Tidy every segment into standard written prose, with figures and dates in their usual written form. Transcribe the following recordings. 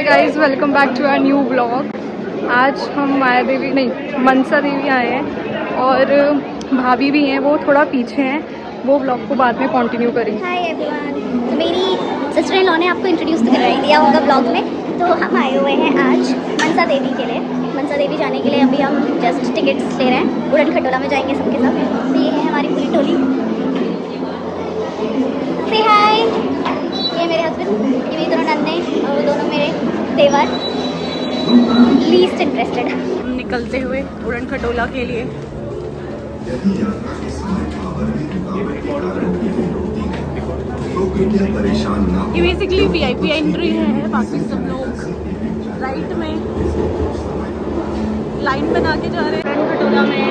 Guys, welcome back to our new vlog. आज हम माया देवी नहीं मनसा देवी आए हैं और भाभी भी हैं, वो थोड़ा पीछे हैं। वो व्लॉग को बाद में कंटिन्यू करेंगे। हाय एवरीवन, तो मेरी सिस्टर इन लॉ ने आपको इंट्रोड्यूस तो करवा ही दिया होगा ब्लॉग में। तो हम आए हुए हैं आज मनसा देवी के लिए। मनसा देवी जाने के लिए अभी हम जस्ट टिकट्स ले रहे हैं। उड़न खटोला में जाएंगे सबके सब। तो ये है हमारी पूरी टोली। से हाय, ये मेरे हस्बैंड, ये मेरी दोनों नंदे और वो दोनों मेरे देवर। Least interested. हम निकलते हुए उड़न खटोला के लिए। ये बेसिकली वीआईपी एंट्री है। बाकी सब लोग राइट में लाइन बना के जा रहे हैं उड़न खटोला में।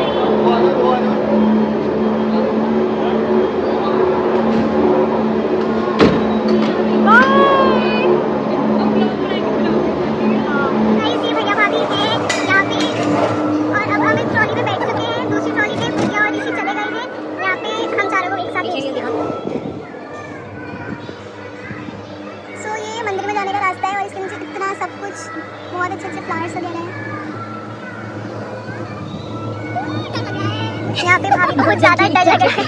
मंदिर में जाने का रास्ता है और इसके नीचे इतना सब कुछ बहुत अच्छे अच्छे फ्लावर्स वगैरह हैं। यहाँ पे भाभी बहुत ज़्यादा डर लग रहा है।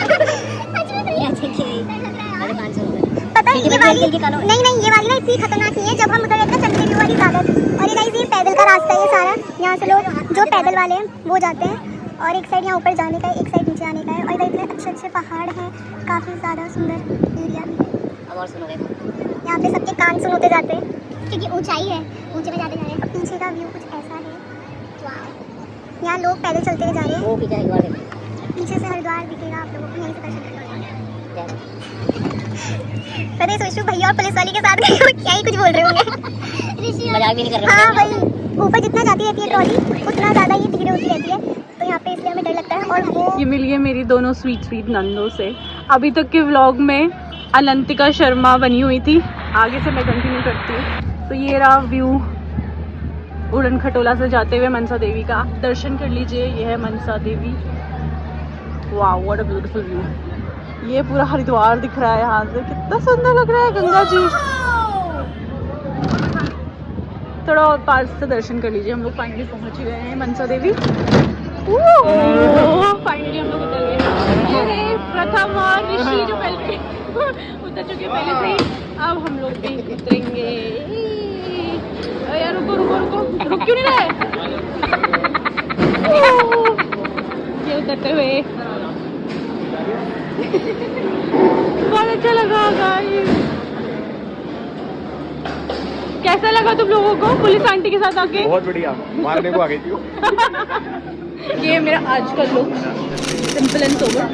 पता है ये वाली नहीं ये वाली ना इतनी खतरनाक नहीं है। जब हम उधर गए थे चंद्री व्यू वाली ज़्यादा। और ये गाइस ये पैदल का रास्ता है। ये सारा यहाँ से लोग जो पैदल वाले हैं वो जाते हैं और एक साइड यहाँ ऊपर जाने का है, एक साइड नीचे आने का है। और इधर इतने अच्छे अच्छे पहाड़ हैं, काफ़ी ज़्यादा सुंदर एरिया भी है। यहाँ पे सबके कान सुन होते जाते हैं क्योंकि ऊंचाई है, ऊंचे में जाते जा रहे हैं। पीछे का व्यू कुछ ऐसा है। यहाँ लोग पैदल चलते हुए जा रहे हैं। पीछे से हरिद्वार दिखेगा आप लोगों को, यहीं से दर्शन करने। पता है सोचू भैया और पुलिस वाली के साथ क्या ही कुछ बोल रहे होंगे। मजाक भी नहीं कर रहे। हाँ भाई, ऊपर जितना जाती रहती है ट्रॉली उतना ज़्यादा ये भीड़ होती रहती है। तो यहाँ पे इसलिए हमें डर लगता है। और वो ये मिली है मेरी दोनों स्वीट नंदों से। अभी तक के व्लॉग में अनंतिका शर्मा बनी हुई थी, आगे से मैं कंटिन्यू करती हूँ। तो ये रहा व्यू उड़न खटोला से जाते हुए मनसा देवी का। दर्शन कर लीजिए, ये है Mansa Devi. Wow, what a beautiful view. ये पूरा हरिद्वार दिख रहा है यहाँ से, कितना सुंदर लग रहा है। गंगा जी थोड़ा और पास से दर्शन कर लीजिए। हम लोग फाइनली पहुँच गए हैं मनसा देवी। फाइनली हम लोग उतर गए। प्रथम और ऋषि जो पहले उतर चुके पहले से ही, अब हम लोग भी उतरेंगे। यार रुको रुको रुको, रुक क्यों नहीं रहे? ये उतरते हुए बहुत अच्छा लगा गाइस। कैसा लगा तुम लोगों को पुलिस आंटी के साथ आके? बहुत बढ़िया, मारने को आ गई थी। ये मेरा आज का look, simple and sober.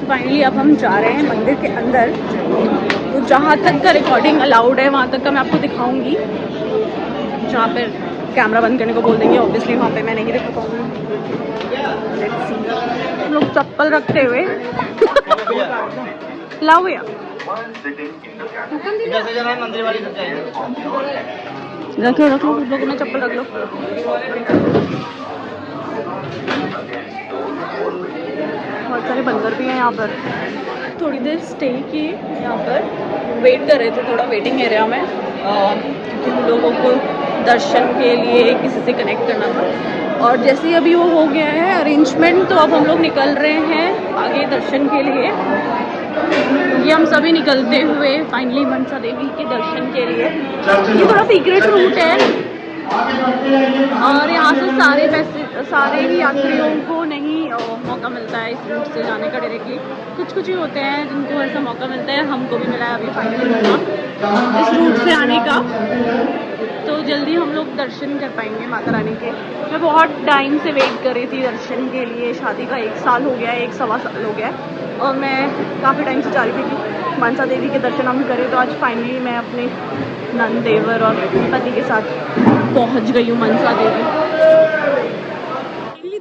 Finally अब हम जा रहे हैं मंदिर के अंदर। तो जहाँ तक का रिकॉर्डिंग अलाउड है वहाँ तक का मैं आपको दिखाऊंगी। जहाँ पर कैमरा बंद करने को बोल देंगे ऑब्वियसली वहाँ पे मैं नहीं दिखा पाऊंगी। हम लोग चप्पल रखते हुए लाओ भैया, रख लो लोगों ने चप्पल रख लो। बहुत सारे बंदर भी हैं यहाँ पर। थोड़ी देर स्टे किए यहाँ पर, वेट कर रहे थे थोड़ा वेटिंग एरिया में, क्योंकि हम लोगों को दर्शन के लिए किसी से कनेक्ट करना था। और जैसे ही अभी वो हो गया है अरेंजमेंट, तो अब हम लोग निकल रहे हैं आगे दर्शन के लिए। ये हम सभी निकलते हुए फाइनली मनसा देवी के दर्शन के लिए। ये थोड़ा सीक्रेट रूट है और यहाँ से सारे ही यात्रियों को नहीं मौका मिलता है इस रूट से जाने का डायरेक्टली। कुछ ही होते हैं जिनको ऐसा मौका मिलता है। हमको भी मिला है अभी फाइनली मौका इस रूट से आने का। तो जल्दी हम लोग दर्शन कर पाएंगे माता रानी के। मैं बहुत टाइम से वेट कर रही थी दर्शन के लिए। शादी का 1 साल हो गया है, 1-1.25 साल हो गया है और मैं काफ़ी टाइम से चाह रही थी कि मनसा देवी के दर्शन हम करें। तो आज फाइनली मैं अपने नंद देवर और पति के साथ पहुंच गई हूँ मनसा देवी।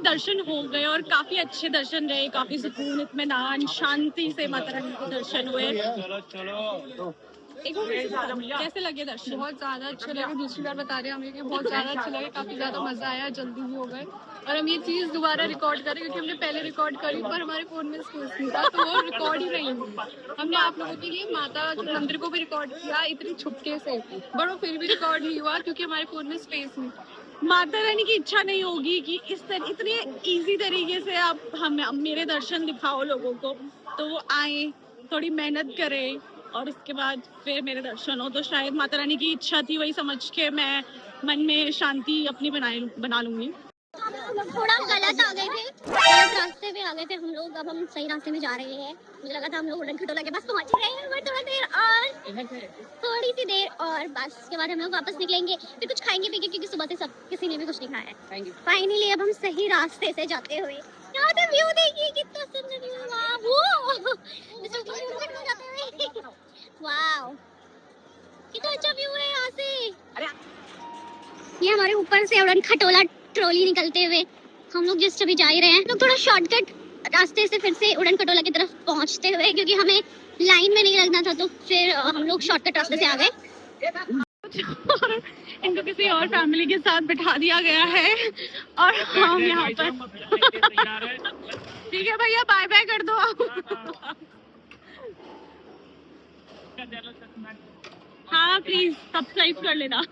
दर्शन हो गए और काफी अच्छे दर्शन रहे। काफी सुकून, इत्मीनान, शांति से माता रानी के दर्शन हुए। कैसे लगे दर्शन? बहुत ज्यादा अच्छा लगा, दूसरी बार बता रहे हैं हमें कि बहुत ज्यादा अच्छा लगा, काफी ज्यादा मजा आया, जल्दी भी हो गए और हम ये चीज दोबारा रिकॉर्ड करें क्योंकि हमने पहले रिकॉर्ड करी पर हमारे फोन में स्पेस नहीं था तो वो रिकॉर्ड ही नहीं हुआ। हमने आप लोगों के लिए माता के मंदिर को भी रिकॉर्ड किया इतनी छुपके से, बट वो फिर भी रिकॉर्ड नहीं हुआ क्योंकि हमारे फोन में स्पेस नहीं। माता रानी की इच्छा नहीं होगी कि इतने इजी तरीके से आप हम मेरे दर्शन दिखाओ लोगों को, तो वो आए, थोड़ी मेहनत करें और उसके बाद फिर मेरे दर्शन हो। तो शायद माता रानी की इच्छा थी, वही समझ के मैं मन में शांति अपनी बना लूंगी। थोड़ा गलत आ गए थे, गलत रास्ते पे आ गए थे हम लोग। अब हम सही रास्ते में जा रहे हैं। मुझे लगा था हम लोग उड़न खटोला के पास पहुंच रहे हैं, बट थोड़ी सी देर और बस के बाद हम लोग वापस निकलेंगे, फिर कुछ खाएंगे पीएंगे क्योंकि सुबह से सब किसी ने भी कुछ नहीं खाया है। फाइनली अब हम सही रास्ते से जाते हुए, यहाँ से व्यू देखिए कितना सुंदर व्यू है। वाओ, कितना अच्छा व्यू है यहाँ से। ये हमारे ऊपर से उड़न खटोला ट्रॉली निकलते हुए हम लोग जस्ट अभी जा ही रहे हैं। लोग थोड़ा शॉर्टकट रास्ते से फिर से उड़न खटोला की तरफ पहुंचते हुए, क्योंकि हमें लाइन में नहीं लगना था तो फिर हम लोग शॉर्टकट रास्ते से आ गए। इनको किसी और फैमिली के साथ बिठा दिया गया है और हम यहाँ पर ठीक है भैया, बाय बाय कर दो आप। हाँ प्लीज सब्सक्राइब कर लेना।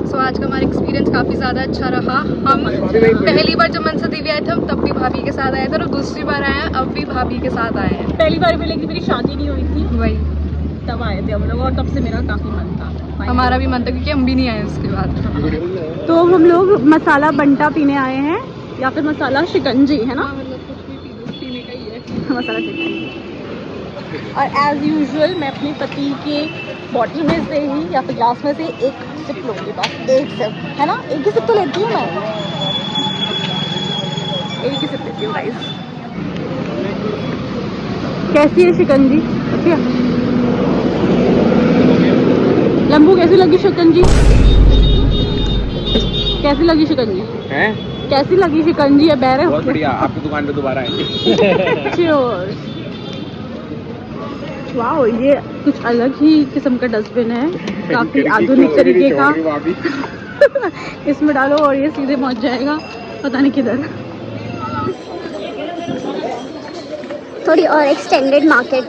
सो आज का हमारा एक्सपीरियंस काफ़ी ज़्यादा अच्छा रहा। हम पहली बार जब मनसा देवी आए थे तब भी भाभी के साथ आए थे और दूसरी बार आए हैं अब भी भाभी के साथ आए हैं। पहली बार भी लेकिन मेरी शादी नहीं हुई थी, वही तब आए थे हम लोग और तब से मेरा काफ़ी मन था। हमारा भी मन था क्योंकि हम भी नहीं आए उसके बाद। तो हम लोग मसाला बंटा पीने आए हैं या फिर मसाला शिकंजी है ना, मसाला शिकंजी। और एज यूजुअल मैं अपने पति के बॉटल में से ही या फिर ग्लास में से एक सिप लूँगी, बस एक सिप है ना, एक ही सिप तो लेती हूँ मैं, एक ही सिप लेती हूँ गाइस। कैसी है शिकंजी? अच्छा लंबू, कैसी लगी शिकंजी? कैसी लगी शिकंजी? हैं? कैसी लगी शिकंजी? है बैरे बहुत बढ़िया, आपकी दुकान पे दोबारा आएंगे। Cheers। वाओ, ये कुछ अलग ही किस्म का डस्टबिन है, काफी आधुनिक तरीके का। इसमें डालो और ये सीधे पहुंच जाएगा पता नहीं किधर। थोड़ी और एक्सटेंडेड मार्केट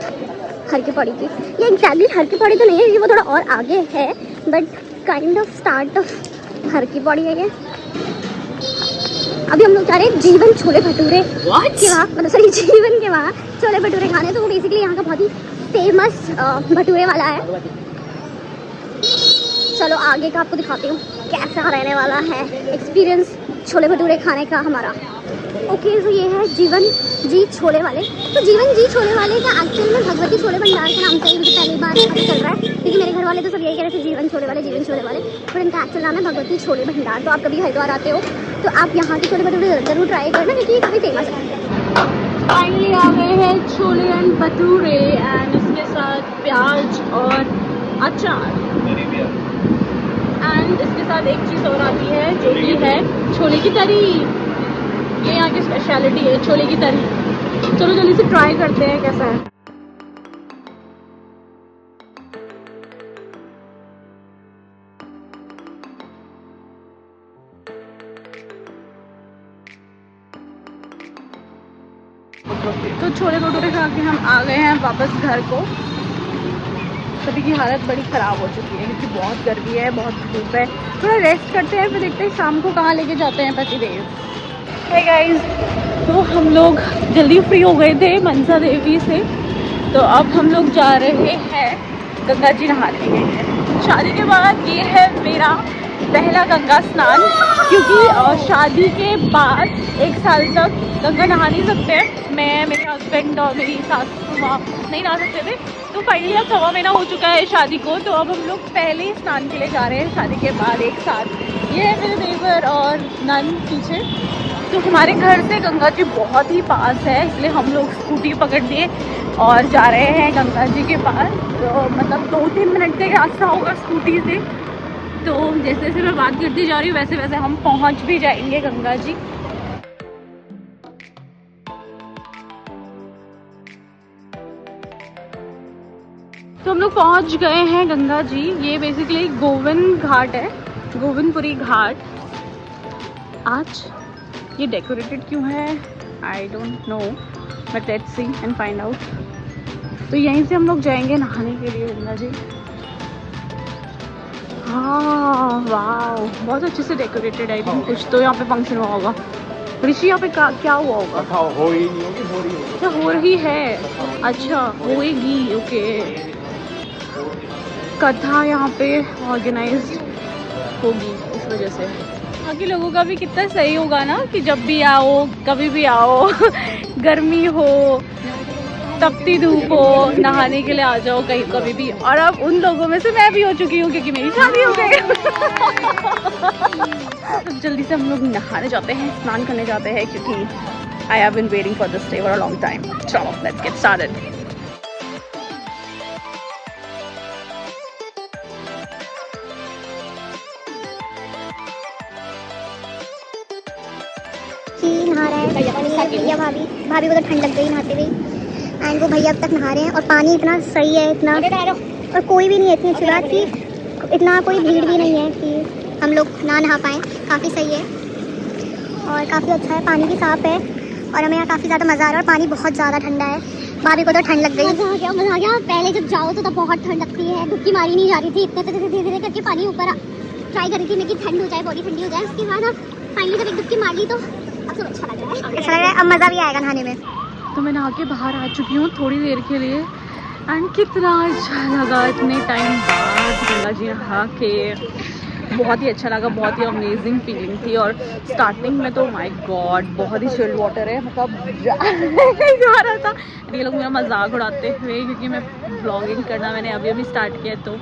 हर की पौड़ी की। ये एग्जैक्टली हर की पौड़ी तो नहीं है, ये वो थोड़ा और आगे है, but kind of start of her की पौड़ी है ये। अभी हम लोग जा रहे हैं जीवन छोले भटूरे के वहाँ, मतलब सॉरी जीवन के वहाँ छोले भटूरे खाने। तो वो बेसिकली यहाँ का बहुत ही फेमस भटूरे वाला है। चलो आगे का आपको दिखाती हूँ कैसा रहने वाला है एक्सपीरियंस छोले भटूरे खाने का हमारा। ओके, तो ये है जीवन जी छोले वाले। तो जीवन जी छोले वाले का एक्चुअल में भगवती छोले भंडार के नाम से ही मुझे पहली बार पता चल रहा है, क्योंकि मेरे घर वाले तो सब यही कह रहे थे जीवन छोले वाले, जीवन छोले वाले, पर इनका एक्चुअल नाम है भगवती छोले भंडार। तो आप कभी हरिद्वार आते हो तो आप यहाँ के छोले भटूरे जरूर ट्राई करना, क्योंकि ये काफ़ी फेमस है। फाइनली आ गए हैं छोले एंड भटूरे एंड इसके साथ प्याज और अचार, एंड इसके साथ एक चीज़ और आती है जो कि है छोले की तरी। ये यहाँ की स्पेशलिटी है छोले की तरी। चलो जल्दी से ट्राई करते हैं कैसा है। तो छोले भटूरे खा के हम आ गए हैं वापस घर को। सभी की हालत बड़ी ख़राब हो चुकी है क्योंकि बहुत गर्मी है, बहुत धूप है। थोड़ा रेस्ट करते हैं, फिर देखते हैं शाम को कहाँ लेके जाते हैं पतिदेव। हे गाइस, तो हम लोग जल्दी फ्री हो गए थे मनसा देवी से, तो अब हम लोग जा रहे हैं गंगा जी नहाने के लिए। शादी के बाद ये है मेरा पहला गंगा स्नान, क्योंकि शादी के बाद 1 साल तक गंगा नहा नहीं सकते हैं। मैं, मेरे हस्बैंड और मेरी सासू माँ नहीं नहा सकते थे। तो फाइनली अब 1.25 महीना हो चुका है शादी को, तो अब हम लोग पहले ही स्नान के लिए जा रहे हैं शादी के बाद 1 साल। ये है मेरे देवर और नन पीछे। तो हमारे घर से गंगा जी बहुत ही पास है, इसलिए हम लोग स्कूटी पकड़ लिए और जा रहे हैं गंगा जी के पास। तो मतलब 2-3 मिनट का रास्ता होगा स्कूटी से। तो जैसे जैसे मैं बात करती जा रही हूँ वैसे वैसे हम पहुँच भी जाएंगे गंगा जी। तो हम लोग पहुंच गए हैं गंगा जी। ये बेसिकली गोविंद घाट है, गोविंदपुरी घाट। आज ये डेकोरेटेड क्यों है I don't know, but let's see and find out. तो यहीं से हम लोग जाएंगे नहाने के लिए गंगा जी। हाँ वाह, बहुत अच्छे से डेकोरेटेड है। आई थिंक कुछ तो यहाँ पे फंक्शन हुआ होगा। ऋषि यहाँ पे क्या हुआ होगा? हो ही नहीं होगी, हो रही होगी। अच्छा हो रही है, अच्छा होएगी, ओके। कथा यहाँ पे ऑर्गेनाइज्ड होगी इस वजह से। यहाँ के लोगों का भी कितना सही होगा ना कि जब भी आओ कभी भी आओ गर्मी हो तपती धूप हो नहाने के लिए आ जाओ कहीं कभी भी। और अब उन लोगों में से मैं भी हो चुकी हूँ क्योंकि मेरी शादी हो गई। अब जल्दी से हम लोग नहाने जाते हैं, स्नान करने जाते हैं क्योंकि I have been waiting for this day for a long time. चलो लेट्स गेट स्टार्टेड। नहा रहा है भैया, भाभी को तो ठंड लग गई नहाते हुए। एंड वो भैया अब तक नहा रहे हैं और पानी इतना सही है, इतना और कोई भी नहीं है। इतनी अच्छी बात कि इतना कोई भीड़ भी नहीं है कि हम लोग ना नहा पाएँ। काफ़ी सही है और काफ़ी अच्छा है, पानी भी साफ़ है और हमें यहाँ काफ़ी ज़्यादा मज़ा आ रहा है। और पानी बहुत ज़्यादा ठंडा है, भाभी को तो ठंड लग गई। मज़ा आ गया। पहले जब जाओ तो तब बहुत ठंड लगती है, डुबकी मारी नहीं जा रही थी, इतने धीरे धीरे करके पानी ऊपर ट्राई कर रही थी मैं कि ठंड हो जाए, बॉडी ठंडी हो जाए। उसके बाद अब फाइनली जब एक डुबकी मार ली तो अब तो अच्छा लग रहा है, अच्छा लग रहा है। अब मज़ा भी आएगा नहाने में। तो मैं नहा के बाहर आ चुकी हूँ थोड़ी देर के लिए एंड कितना अच्छा लगा इतने टाइम बाद गंगा जी नहा के। बहुत ही अच्छा लगा, बहुत ही अमेजिंग फीलिंग थी। और स्टार्टिंग में तो माय गॉड बहुत ही चिल्ड वाटर है, मतलब जा रहा था। ये लोग मेरा मजाक उड़ाते हुए क्योंकि मैं ब्लॉगिंग करना मैंने अभी अभी स्टार्ट किया है, तो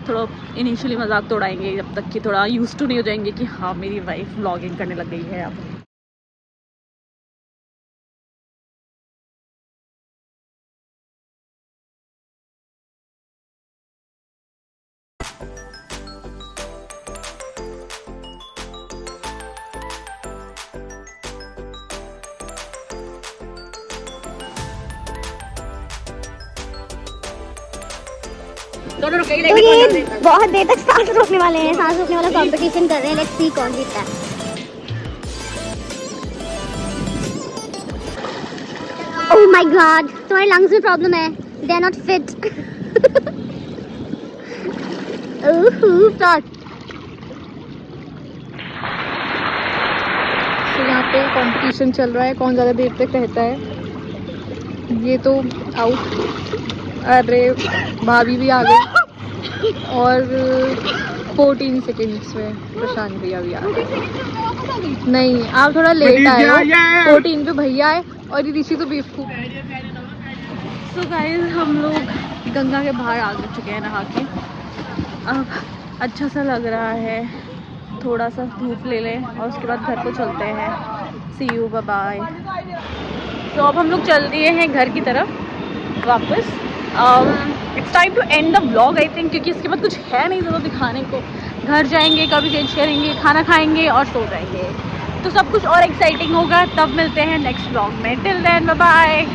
थोड़ा इनिशियली मजाक तो उड़ाएंगे जब तक कि थोड़ा यूज टू नहीं हो जाएंगे कि हाँ मेरी वाइफ ब्लॉगिंग करने लग गई है अब। तो ये बहुत देर तक सांस रोकने वाले हैं, सांस रोकने वाला कंपटीशन कर रहे हैं। लेट्स सी कौन जीतता है। ओह माय गॉड, तुम्हारे लंग्स में प्रॉब्लम है, they are not fit. Start. तो यहाँ पे कंपटीशन चल रहा है, कौन ज़्यादा देर तक रहता है। ये तो आउट। अरे भाभी भी आ गई और 14 सेकेंड्स में प्रशांत भैया भी आ गए। नहीं आप थोड़ा लेट आए हो, 14 पे भैया आए और ये ऋषि तो बेवकूफ। सो गाइस हम लोग गंगा के बाहर आ चुके हैं नहा के। अब अच्छा सा लग रहा है, थोड़ा सा धूप ले लें और उसके बाद घर को चलते हैं। सी यू, बाय बाय। तो अब हम लोग चल दिए हैं घर की तरफ वापस। It's time to end the vlog I think, क्योंकि इसके बाद कुछ है नहीं ज़्यादा दिखाने को। घर जाएंगे, कभी चेंज करेंगे, खाना खाएंगे और सो जाएंगे। तो सब कुछ और एक्साइटिंग होगा, तब मिलते हैं नेक्स्ट व्लॉग में। Till then bye bye.